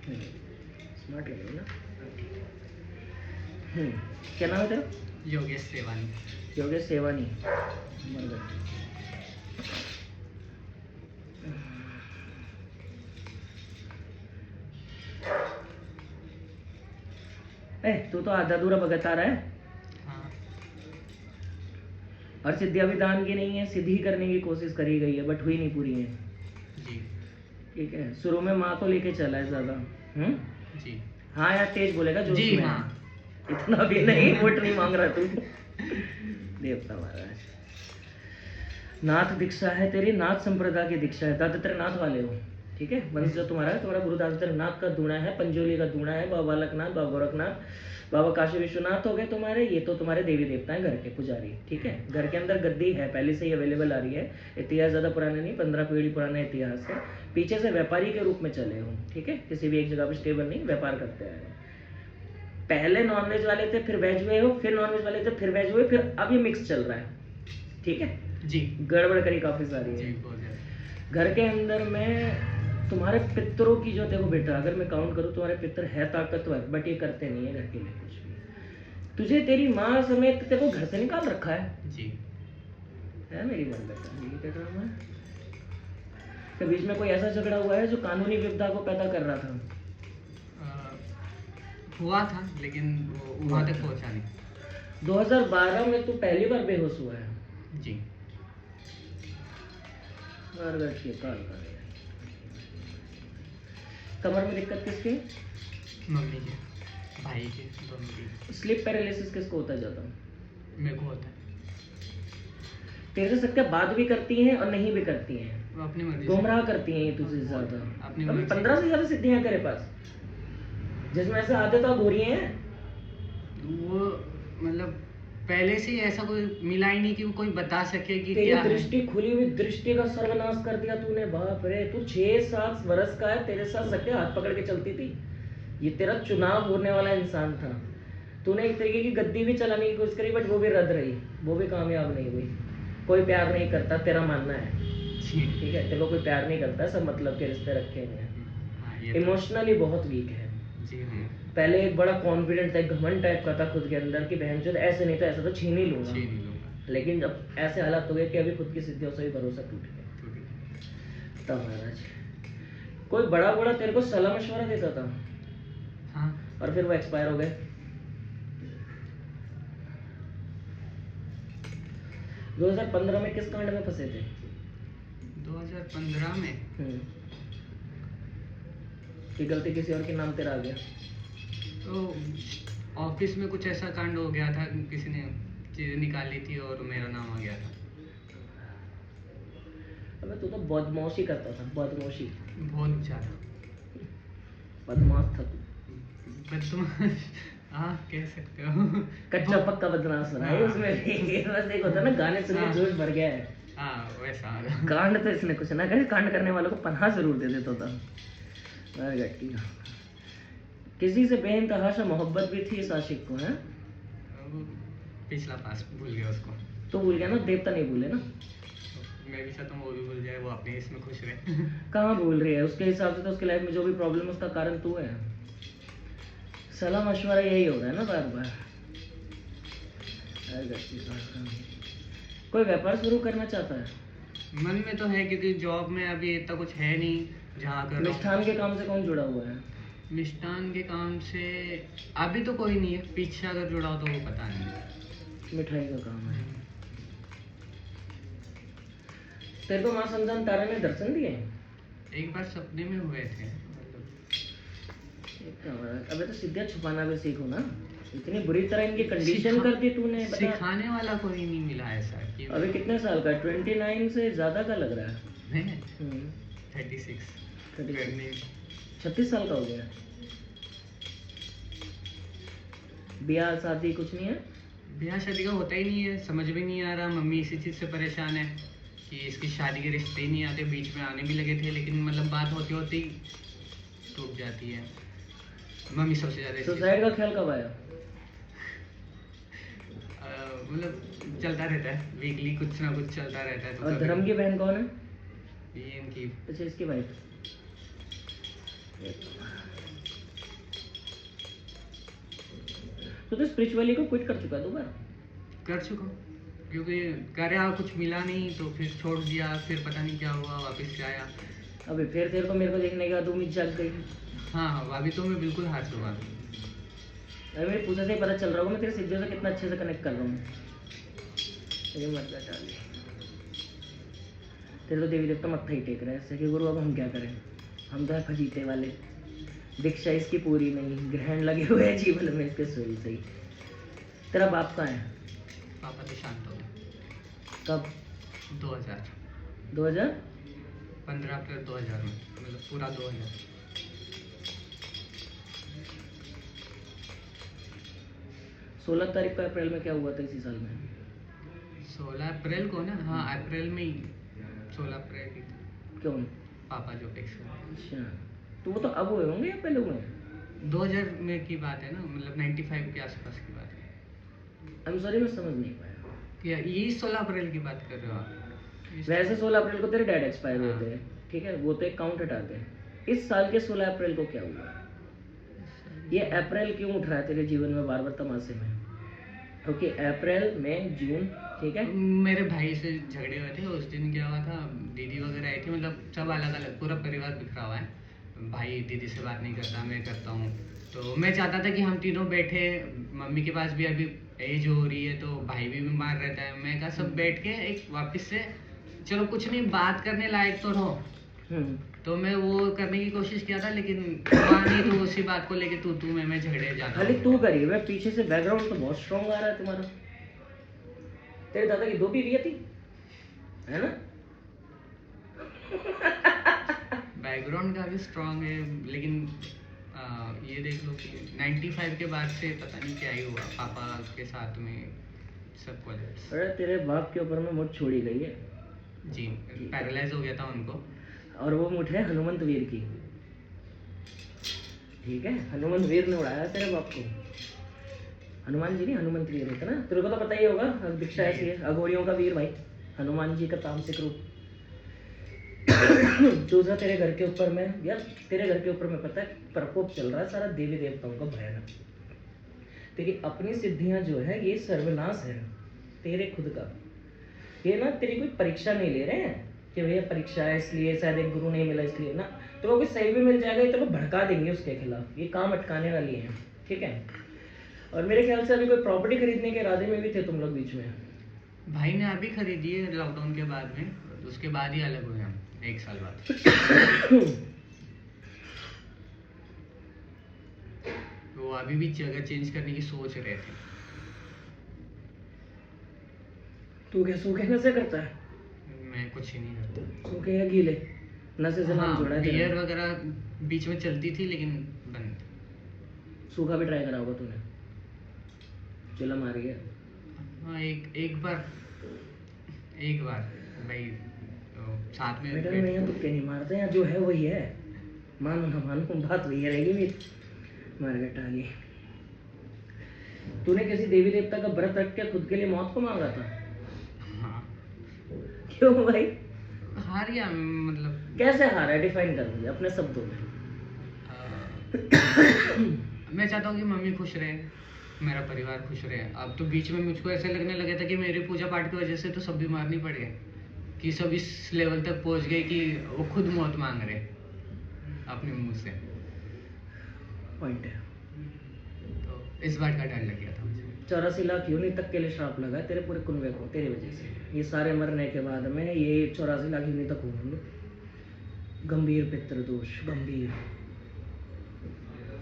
Smart लग रही है ना। क्या नाम है तेरा? योगेश सेवानी। योगेश सेवानी, मरगट। तू तो आधा अधूरा भगत आ रहा है। हाँ। और सिद्धियां भी दान की नहीं है, सिद्धि करने की कोशिश करी गई है बट हुई नहीं पूरी है। जी। ठीक है, शुरू में माँ को लेके चला है ज्यादा। जी। हाँ यार, तेज बोलेगा जो जी हाँ। इतना भी नहीं, वोट नहीं मांग रहा तू। देवता महाराज, नाथ दीक्षा है तेरी, नाथ संप्रदाय की दीक्षा है। दादात्र नाथ वाले हो, ठीक है। वंश जो तुम्हारा है, तुम्हारा गुरु दादात्र नाथ का दूना है, पंजोली का दूना है। बाबा बालकनाथ, बाबा गोरखनाथ, बाबा काशी विश्वनाथ हो गए तुम्हारे। ये तो तुम्हारे देवी देवता हैं घर के पुजारी, ठीक है। घर के अंदर गद्दी है, पहले से ही अवेलेबल आ रही है। इतिहास ज़्यादा पुराना नहीं, 15 पीढ़ी पुराना इतिहास है। पीछे से व्यापारी के रूप में चले हो, ठीक है। किसी भी एक जगह पर स्टेबल नहीं, व्यापार करते आए हो। पहले नॉनवेज वाले थे, फिर वेज हुए हो, फिर नॉनवेज वाले थे, फिर वेज हुए, फिर अब ये मिक्स चल रहा है, ठीक है जी। गड़बड़ करी काफी सारी है घर के अंदर में। तुम्हारे पितरों की जो देखो बेटा, अगर मैं काउंट करूँ, तुम्हारे पितर है ताकतवर, बट ये करते नहीं है घर के लिए कुछ भी। तुझे तेरी माँ समेत तेरे को घर से निकाल रखा है जी। है मेरी मन बेटा, ये क्या ड्रामा है। के बीच में कोई ऐसा झगड़ा हुआ है जो कानूनी विपदा को पैदा कर रहा था? हुआ था, लेकिन वो वहाँ तक पहुँचा नहीं। 2012 में तू पहली बार बेहोश हुआ है। जी। कमर में दिक्कत किसकी? मम्मी के, भाई के, दोनों की। स्लिप पैरालिसिस किसको होता है ज्यादा? मेरे को होता है। तेरे से सबके बात भी करती हैं और नहीं भी करती हैं, वो अपनी मर्जी, गुमराह करती हैं तुझसे ज्यादा। अपनी अभी मर्जी। 15 से ज्यादा सिद्धियां तेरे पास, जिसमें ऐसे आते तो हो रही हैं। वो मतलब पहले से ही ऐसा कोई मिला ही नहीं कि वो कोई बता सके कि तेरी क्या है। दृष्टि, खुली हुई दृष्टि का सर्वनाश कर दिया तूने। बाप रे, तू 6-7 वर्ष का है, तेरे साथ सके हाथ पकड़ के चलती थी। ये तेरा चुनाव होने वाला इंसान था। तूने एक तरीके की गद्दी भी चलाने की कोशिश करी, बट वो भी रद्द रही, वो भी कामयाब नहीं हुई। कोई प्यार नहीं करता, तेरा मानना है, ठीक है। तेरे को कोई प्यार नहीं करता, सब मतलब के रिश्ते रखे हुए हैं। इमोशनली बहुत वीक है। जी हाँ। पहले एक बड़ा कॉन्फिडेंट था, एक घमंड टाइप का था खुद के अंदर कि बहन चोद ऐसे नहीं तो ऐसा तो छीन ही लूंगा। लेकिन जब ऐसे हालात हो गए कि अभी खुद की सिद्धियों से भी भरोसा टूट गया। तब महाराज कोई बड़ा तेरे को सलाह मशवरा देता था। हाँ। और फिर वो एक्सपायर हो गए। 2015 में किस कांड में फंसे थे? 2015 में कि गलती किसी और के नाम तेरा आ गया? तो ऑफिस में कुछ ऐसा कांड हो गया था, किसी ने चीजें निकाल ली थी और मेरा नाम आ गया था। अबे तू तो बदमाशी करता था, बदमाशी बहुत ज्यादा बदमाश था तू। बदमाश, हाँ कह सकते हो। कच्चा पक्का बदमाश बना है उसमें भी। बस एक होता है ना, गाने सुन के जोश भर गया है। हाँ वैसा। कांड तो इसने कुछ ना करे, कांड करने वालों को पनाह जरूर दे देता था। किसी से बेइंतहा सा मोहब्बत भी थी इस आशिक को, है? पिछला पास भूल गया उसको। तो भूल गया ना, देवता नहीं भूले ना। मैं भी चाहता हूँ वो भी भूल जाए, वो अपने इसमें खुश रहे। कहाँ भूल रही है? उसके हिसाब से तो उसके लाइफ में जो भी प्रॉब्लम है उसका कारण तू है। सलाह मशवरा यही होगा है ना बार बार। कोई व्यापार शुरू करना चाहता है? मन में तो है, क्योंकि जॉब में अभी इतना कुछ है नहीं जहाँ कर। मिष्ठान के काम से कौन जुड़ा हुआ है? मिष्ठान के काम से अभी तो कोई नहीं है, पीछे अगर जुड़ा हो तो वो पता नहीं। मिठाई का काम है। तेरे को माँ संतान तारा ने दर्शन दिए? एक बार सपने में हुए थे। अबे तो सिद्धियां छुपाना भी सीखो ना। इतनी बुरी तरह इनकी कंडीशन कर दी तूने। सिखाने वाला कोई नहीं मिला ऐसा कि। अभी कितने साल का? 29 से ज्यादा का लग रहा है। मैं 36 36 साल का हो गया। ब्याह शादी कुछ नहीं है? ब्याह शादी का होता ही नहीं है, समझ भी नहीं आ रहा। मम्मी इसी चीज़ से परेशान है कि इसकी शादी के रिश्ते ही नहीं आते। बीच में आने भी लगे थे, लेकिन मतलब बात होती होती टूट जाती है। मम्मी सबसे ज़्यादा। सुसाइड का ख्याल कब आया? मतलब चलता रहता है, वीकली कुछ ना कुछ चलता रहता है। तो और धर्म की बहन कौन है? ये इनकी। अच्छा, इसकी वाइफ। तो स्पिरिचुअली को क्विट कर चुका है 2 बार। कर चुका हूँ, क्योंकि कार्य कुछ मिला नहीं तो फिर छोड़ दिया, फिर पता नहीं क्या हुआ, वापस से आया। अबे फिर तेरे को मेरे को देखने के बाद उम्मीद जाग गई। हाँ हाँ, अभी तो मैं बिल्कुल हार चुका हूँ। अरे मेरी पूजा से ही पता चल रहा होगा मैं तेरे सिद्धियों से कितना अच्छे से कनेक्ट कर रहा हूँ। ये मत बता डाल, तेरे तो देवी देवता मत्था ही टेक रहे हैं ऐसे कि गुरु अब हम क्या करें, हम तो है फजीते वाले, दीक्षा इसकी पूरी नहीं, ग्रहण लगे हुए हैं जीवन में इसके सोई सही। तेरा बाप कहाँ है? पापा तो शांत हो गए। कब? 2000 2000 15 अप्रैल 2000 में, मतलब पूरा 2000। 16 तारीख को अप्रैल में क्या हुआ था इसी साल में? 16 अप्रैल को ना, हाँ अप्रैल में ही, 16 अप्रैल की क्यों? पापा जो फिक्स हुआ। अच्छा, तो वो तो अब हुए होंगे या पहले हुए? 2000 में की बात है ना, मतलब 95 के आसपास की बात है। आई एम सॉरी मैं समझ नहीं पाया। क्या यही 16 अप्रैल की बात कर रहे हो आप? वैसे 16 अप्रैल को तेरे डैड एक्सपायर हुए हाँ। थे, ठीक है, वो तो एक काउंट हटाते हैं। इस साल के 16 अप्रैल को क्या हुआ? ये अप्रैल क्यों उठ रहा है तेरे जीवन में बार बार तमाशे में? क्योंकि अप्रैल में जून, ठीक है, मेरे भाई से झगड़े हुए थे उस दिन। क्या हुआ था, दीदी वगैरह आई थी, मतलब सब अलग अलग, पूरा परिवार बिखरा हुआ है। भाई दीदी से बात नहीं करता, मैं करता हूँ। तो मैं चाहता था कि हम तीनों बैठे, मम्मी के पास भी अभी एज हो रही है तो भाई भी बीमार रहता है। मैं कहा सब बैठ के एक वापस से, चलो कुछ नहीं, बात करने लायक तो रहो। तो मैं वो करने की कोशिश किया था, लेकिन हुआ नहीं। तो उसी बात को लेके तू मैं झगड़े जाता खाली हूँ। तू करी है, पीछे से बैकग्राउंड तो बहुत स्ट्रॉन्ग आ रहा है तुम्हारा। तेरे दादा की 2 बीवियां थी, है ना? बैकग्राउंड काफी स्ट्रांग है, लेकिन ये देख लो कि 95 के बाद से पता नहीं क्या ही हुआ पापा के साथ में, सब कोलैप्स। अरे तेरे बाप के ऊपर में मुठ छोड़ी गई है जी, पैरालाइज हो गया था उनको। और वो मुठ है हनुमंत वीर की, ठीक है, हनुमंत वीर ने उड़ाया तेरे बाप को। हनुमान जी नहीं, हनुमंत वीर होता ना, तेरे को तो पता ही होगा, दीक्षा ऐसी है, अघोरियों का वीर भाई, हनुमान जी का तामसिक रूप। दूसरा तेरे घर के ऊपर में, यार तेरे घर के ऊपर में पता है प्रकोप चल रहा है सारा देवी देवताओं का भयानक। तेरी अपनी सिद्धियां जो है ये सर्वनाश है तेरे खुद का। ये ना तेरी कोई परीक्षा नहीं ले रहे हैं कि भैया परीक्षा है इसलिए, शायद एक गुरु नहीं मिला इसलिए ना, तो वो कोई सही भी मिल जाएगा तो वो भड़का देंगे उसके खिलाफ, ये काम अटकाने वाली है, ठीक है। और मेरे ख्याल से अभी कोई प्रॉपर्टी खरीदने के इरादे में भी थे तुम लोग बीच में। भाई ने अभी खरीदी है लॉकडाउन के बाद में, उसके बाद ही अलग हुए हम 1 साल बाद। वो अभी भी जगह चेंज करने की सोच रहे थे। तू क्या सूखे नशे करता है? मैं कुछ ही नहीं करता। सूखे या गीले नशे से नाम जोड़ा है तेरा। बियर वगैरह बीच में चलती थी लेकिन बंद। सूखा भी ट्राई करा होगा तूने? चिल्ला मारी है? हाँ, एक बार भाई साथ में बेटा नहीं, तुक्के नहीं मारते हैं, जो है वही है, मानो ना मानो बात वही रहेगी मेरी। मार गया टाली। तूने किसी देवी देवता का व्रत रख के खुद के लिए मौत को मांगा था? हाँ। क्यों भाई? हार गया, मतलब कैसे हारा है, डिफाइन कर मुझे अपने शब्दों में। मैं चाहता हूँ कि मम्मी खुश रहे, मेरा परिवार खुश रहे। अब तो बीच में मुझको ऐसे लगने लगा था कि मेरी पूजा पाठ की वजह से तो सब बीमार नहीं पड़ गए, कि सब इस लेवल तक पहुंच गए कि वो खुद मौत मांग रहे अपने मुंह से। पॉइंट है। तो इस बात का डर लग गया था मुझे। 84 लाख यूनि तक के लिए श्राप लगा तेरे पूरे कुनबे को, तेरी वजह से। ये सारे मरने के बाद में ये 84 लाख यूनि तक होंगे। गंभीर पितृ दोष, गंभीर।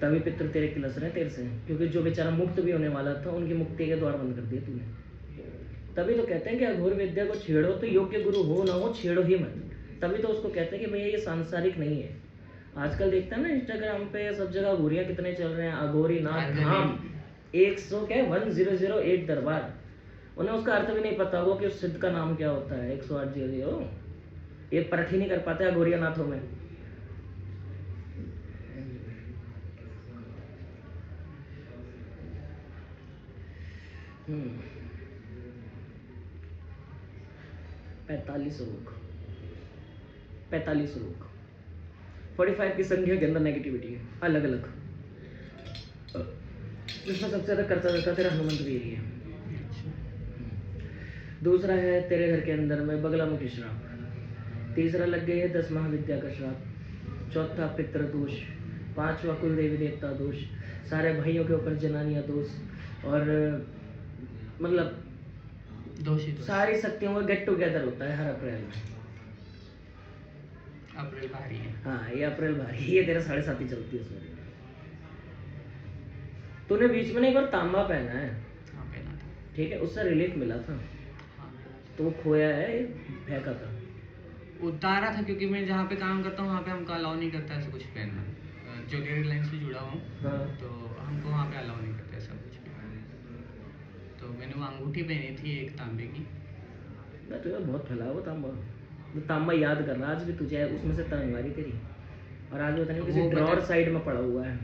तभी पितृ तेरे किलस रहे तेरे से, क्योंकि जो बेचारा मुक्त भी होने वाला था उनकी मुक्ति के द्वार बंद कर दिए तूने। तभी तो कहते हैं कि अघोर विद्या को छेड़ो तो योग्य गुरु हो ना हो, छेड़ो ही मत। तभी तो उसको कहते हैं कि भैया ये सांसारिक नहीं है। आजकल देखते हैं ना इंस्टाग्राम पे सब जगह अघोरियाँ कितने चल रहे हैं, अघोरी नाथ धाम 100 दरबार। उन्हें उसका अर्थ भी नहीं पता होगा कि उस सिद्ध का नाम क्या होता है। 108 0 ये परख ही नहीं कर पाते अघोरिया नाथों में। हम्म 45 रोग, 45 रोग, 45 की संख्या के अंदर नेगेटिविटी है अलग अलग। इसमें सबसे ज्यादा खर्चा देता तेरा हनुमंत वीर ही है। दूसरा है तेरे घर के अंदर में बगलामुखी श्राप। तीसरा लग गई है 10 महाविद्या का श्राप। चौथा पितृ दोष। 5वां कुल देवी देवता दोष। सारे भाइयों के ऊपर जनानियां दोष। और मतलब दोष ही दोष। सारी शक्तियों का गेट टुगेदर होता है हर अप्रैल में। अप्रैल भारी है। हाँ ये अप्रैल भारी, ये तेरा 7.5 ही चलती है उसमें। तूने बीच में ना एक बार तांबा पहना है, हाँ पहना था। ठीक है, उससे रिलीफ मिला था। हाँ तो वो खोया है, फेंका था। उतारा था क्योंकि मैं जहाँ पे काम करता हूँ वहाँ पे हमको अलाउ नहीं करता ऐसा कुछ पहनना। ज्वेलरी लाइन से जुड़ा हूँ हाँ तो हमको वहाँ पे अलाउ नहीं करता ऐसा कुछ भी। तो मैंने वो अंगूठी पहनी थी एक तांबे की। मैं तुझे बहुत फैला वो तांबा। वो तांबा याद करना आज भी तुझे, उसमें से तरंगवारी तेरी। और आज पता नहीं वो किसी पता- ड्रॉर साइड में पड़ा हुआ है,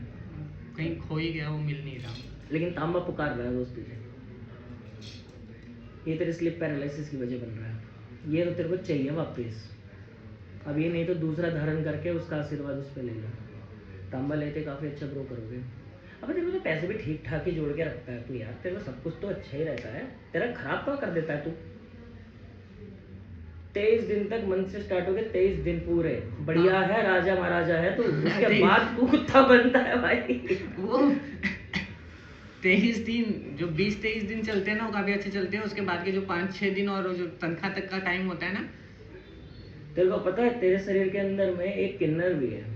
कहीं खो ही गया, वो मिल नहीं रहा। लेकिन तांबा पुकार रहा है दोस्त तुझे। ये तेरे स्लिप पैरालिसिस की वजह बन रहा है। ये तो तेरे को चाहिए वापस। अब ये नहीं तो दूसरा धारण करके उसका आशीर्वाद उस पर ले लो। तांबा लेते काफ़ी अच्छा ग्रो करोगे। अब तेरे को तो पैसे भी ठीक ठाक ही जोड़ के रखता है तू यार। तेरे को सब कुछ तो अच्छा ही रहता है, तेरा खराब तो कर देता है तू। 23 दिन तक मंथ से स्टार्ट हो गए, 23 दिन पूरे बढ़िया है, राजा महाराजा है तू। उसके बाद तू कुत्ता बनता है भाई। वो 23 दिन, जो 20-23 दिन चलते हैं ना वो काफी अच्छे चलते हैं। उसके बाद के जो 5-6 दिन और जो तनख्वाह तक का टाइम होता है ना, तेरे को पता है तेरे शरीर के अंदर में एक किन्नर भी है।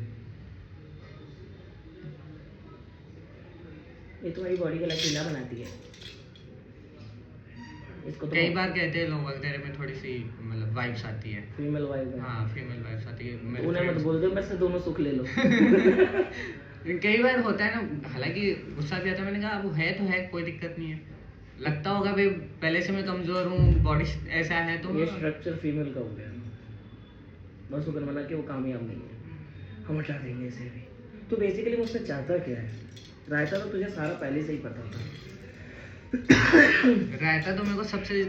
ये तुम्हारी बॉडी को लचीला बनाती है। इसको कई बार कहते हैं लोग तेरे में थोड़ी सी मतलब वाइब्स आती है। फीमेल वाइब है। हाँ फीमेल वाइब्स आती है। मेरे उन्हें मत friends- बोल दो, मेरे से दोनों सुख ले लो। कई बार होता है ना, हालांकि गुस्सा भी आता है। मैंने कहा वो है तो है, कोई दिक्कत नहीं है। लगता होगा भाई पहले से मैं कमजोर हूँ, बॉडी ऐसा है तो ये स्ट्रक्चर फीमेल का हो गया। बस शुक्र मना कि वो कामयाब नहीं है, हम हटा देंगे इसे भी। तो बेसिकली मुझसे चाहता क्या है? रायता तो तुझे सारा पहले से ही पता था। रहता तो मेरे को सबसे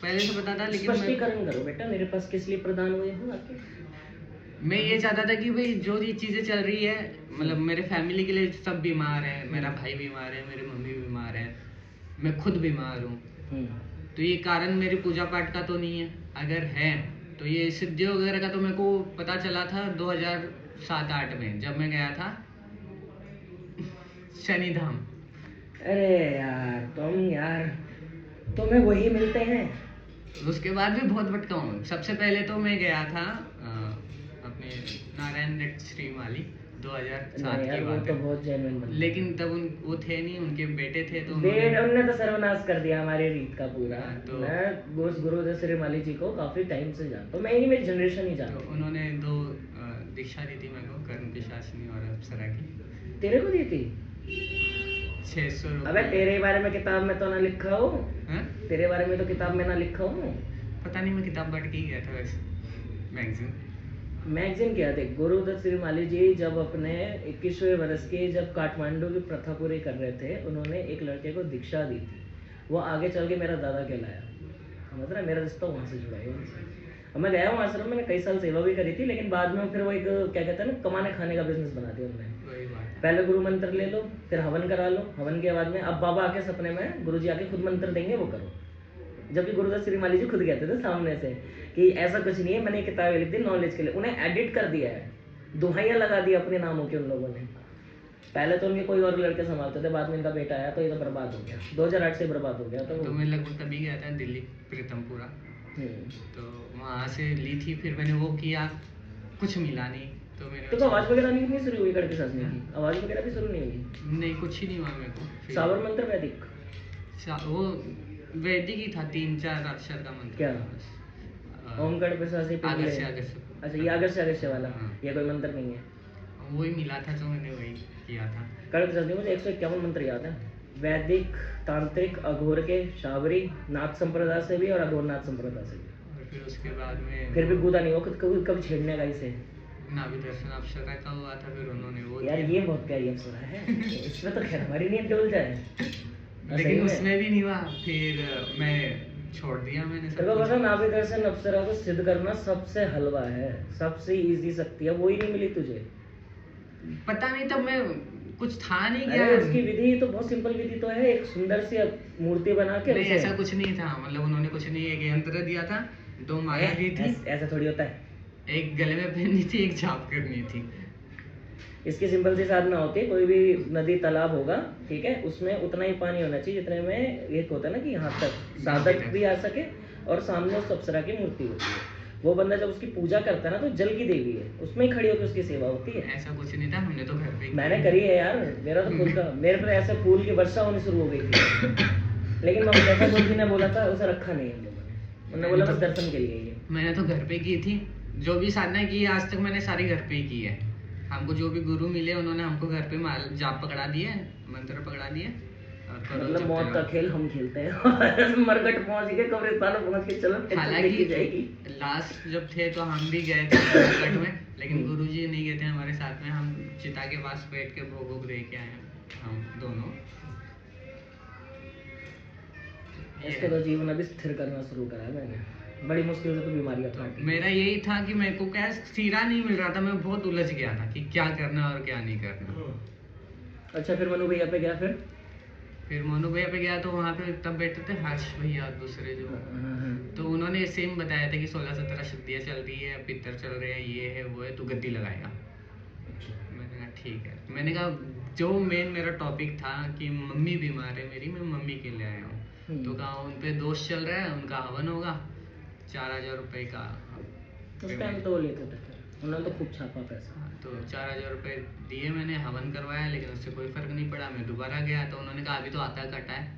पहले से पता था, लेकिन स्पष्टीकरण करो बेटा, मेरे पास किस लिए प्रदान हुए हो आके? मैं ये चाहता था कि भाई जो ये चीजें चल रही है, मतलब मेरे फैमिली के लिए सब बीमार है। मेरा भाई बीमार है, मेरी मम्मी बीमार है, मैं खुद बीमार हूँ। तो ये कारण मेरी पूजा पाठ का तो नहीं है। अगर है तो ये सिद्धि वगैरह का तो मेरे को पता चला था 2007-8 में, जब मैं गया था शनिधाम। अरे यार तुम्हें वही मिलते हैं। उसके बाद भी बहुत भटका हूँ। सबसे पहले तो मैं गया था अपने नारायण दत्त श्री माली 2007 नहीं यार, की वो बात तो है। बहुत जेन्युइन बंदा। लेकिन तब वो थे नहीं, उनके बेटे थे तो उन्होंने तो सर्वनाश कर दिया हमारे रीत का पूरा। तो- मैं गुरुदेव श्री माली जी को काफी टाइम से जानता हूँ। मैं ही, मेरी जनरेशन ही तो जानती हूँ। उन्होंने 2 दीक्षा दी थी मेरे को, कर्ण पिशाचिनी और अप्सरा की। तेरे को दी थी? 600 अबे तेरे बारे में किताब में तो ना लिखा हो। हाँ? तेरे बारे में तो किताब में ना लिखा हो। पता नहीं, मैं किताब बांट के ही गया था वैसे, मैगजीन क्या थे? गुरुदत्त श्री माली जी जब अपने 21वें वर्ष के जब काठमांडू की प्रथा पूरी कर रहे थे, उन्होंने एक लड़के को दीक्षा दी थी। वो आगे चल के मेरा दादा कहलाया। समझ रहा है? मेरा रिश्ता वहाँ से जुड़ा है उनसे। अब मैं गया हूँ आश्रम में, मैंने कई साल सेवा भी करी थी, लेकिन बाद में फिर वो एक क्या कहते हैं ना, कमाने खाने का बिजनेस बना दिया उन्होंने। वही बात। पहले गुरु मंत्र ले लो, फिर हवन करा लो, हवन के बाद में अब बाबा आके सपने में गुरु जी आके खुद मंत्र देंगे, वो करो। जबकि गुरुदत्त श्री माली जी खुद कहते थे सामने से कि ऐसा कुछ नहीं है, मैंने एक किताब लिख दी नॉलेज के लिए। उन्हें एडिट कर दिया है, दुहाइयाँ लगा दी अपने नामों के उन लोगों ने। पहले तो उनके कोई और लड़के संभालते थे, बाद में इनका बेटा आया तो ये तो बर्बाद हो गया। 2008 से बर्बाद हो गया तो तो मैं लगभग तभी गया था दिल्ली, प्रीतमपुरा। तो वहाँ से ली थी, फिर मैंने वो किया, कुछ मिला नहीं तो मैंने तो आवाज वगैरह नहीं शुरू हुई कड़के सासने की? आवाज वगैरह भी शुरू नहीं हुई? नहीं, कुछ ही नहीं हुआ मेरे को। फिर सावर मंत्र वैदिक? वो वैदिक ही था, 3-4 अक्षर का मंत्र क्या? था बस। ओम गण पिशाची पिंगले। आगस्य आगस्य। अच्छा, ये आगस्य वाला। हाँ। ये कोई मंत्र नहीं है। वही मिला था तो मैंने वही किया था। कड़क सासने मुझे 151 मंत्र याद है। वैदिक, तांत्रिक, अघोर के, शावरी, नाथ संप्रदाय से भी और अघोरनाथ संप्रदाय से भी। और फिर उसके बाद में फिर भी कूदा नहीं हो कभी छेड़ने का इसे। नाभि दर्शन अप्सरा का हुआ था, फिर उन्होंने वो यार किया। ये बहुत प्यारी अप्सरा है। इसमें तो खैर हमारी नीयत डोल जाए। सही लेकिन में। उसमें भी नहीं हुआ, फिर मैं छोड़ दिया मैंने सब तेरे को कुछ। पता नाभि दर्शन अप्सरा को सिद्ध करना सबसे हलवा है, सबसे इजी शक्ति है, वो ही नहीं मिली तुझे। पता नहीं, तब मैं कुछ था नहीं अरे क्या। उसकी विधि तो बहुत सिंपल विधि तो है, एक सुंदर सी मूर्ति बना के नहीं उसे- ऐसा कुछ नहीं था, मतलब उन्होंने कुछ नहीं, एक यंत्र दिया था, 2 माला दी थी, ऐसा थोड़ी होता है। एक गले में पहननी थी, एक छाप करनी थी। इसकी सिंपल सी साधना होती है, कोई भी नदी तालाब होगा, ठीक है, उसमें उतना ही पानी होना चाहिए जितने में एक होता है ना कि यहाँ तक साधक भी आ सके, और सामने उस अप्सरा की मूर्ति होती है। वो बंदा जब उसकी पूजा करता है ना, तो जल की देवी है, उसमें ही खड़ी होकर उसकी सेवा होती है। ऐसा कुछ नहीं था, हमने तो घर पे ही मैंने करी है यार, मेरा तो फूल का, मेरे पर ऐसे फूल की वर्षा होनी शुरू हो गई थी, लेकिन मम्मी जैसा गुरुजी ने बोला था उसे रखा नहीं हम लोगों ने, उन्होंने बोला बस दर्शन के लिए ये। मैंने तो घर पे की थी, जो भी साधना की है आज तक मैंने सारी घर पे ही की है। हमको जो भी गुरु मिले उन्होंने हमको घर पे जाप पकड़ा दिए, मंत्र पकड़ा दिए, और करो मतलब जब मौत तक- का खेल हम खेलते हैं। मरघट पहुंच गए, कब्रिस्तान पहुंच के, चलो टेंशन लेके जाएगी। हालांकि लास्ट जब थे तो हम भी गए थे मरघट में, लेकिन गुरुजी नहीं गए थे हमारे साथ में, हम चिता के पास बैठ के भोग वोग दे के आए हैं हम दोनों। इसके तो जीवन अभी स्थिर करना शुरू करा है मैंने, बड़ी मुश्किल से तो बीमारियां काटी। मेरा यही था कि मेरे को क्या सीरा नहीं मिल रहा था, मैं बहुत उलझ गया था कि क्या करना और क्या नहीं करना। अच्छा फिर मनु भैया पे गया फिर मोनू भैया पे गया तो वहाँ पे तब बैठे थे हर्ष भैया दूसरे जो, तो उन्होंने सेम बताया था कि 16-17 शुद्धियाँ चल रही है, पितर चल रहे हैं, ये है वो है, तू गद्दी लगाएगा। मैंने कहा ठीक है। मैंने कहा जो मेन मेरा टॉपिक था कि मम्मी बीमार है मेरी, मैं मम्मी के लिए आया हूँ, तो कहा उन पे दोष चल रहा है, उनका हवन होगा 4000 रुपए का। उस टाइम तो वो लेते थे, उन्होंने तो खूब छापा पैसा। तो 4000 रुपए दिए मैंने, हवन करवाया, लेकिन उससे कोई फर्क नहीं पड़ा। मैं दोबारा गया तो उन्होंने कहा अभी तो आधा कटा है,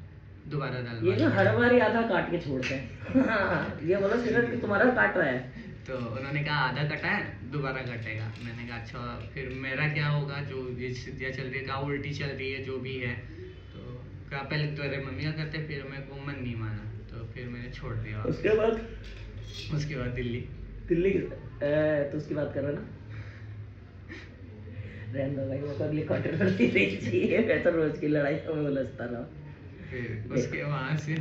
दोबारा डाल। ये ना हर बार ही आधा काट के छोड़ते हैं। ये बोलो सिगरेट कि तुम्हारा काट रहा है। तो उन्होंने कहा आधा कटा है, दोबारा कटेगा। मैंने कहा अच्छा फिर मेरा क्या होगा, जो ये सिद्धियाँ चल रही है, कहा उल्टी चल रही है, जो भी है। तो कहा पहले तो अरे मम्मी का करते, फिर मेरे को मन नहीं माना, तो फिर मैंने छोड़ दिया। उसके बाद दिल्ली तो उसकी बात कर रहे ना, रहने दो भाई, वो तो अगली कंट्रोवर्सी नहीं चाहिए, मैं तो रोज की लड़ाई में उलझता रहा। फिर उसके वहाँ से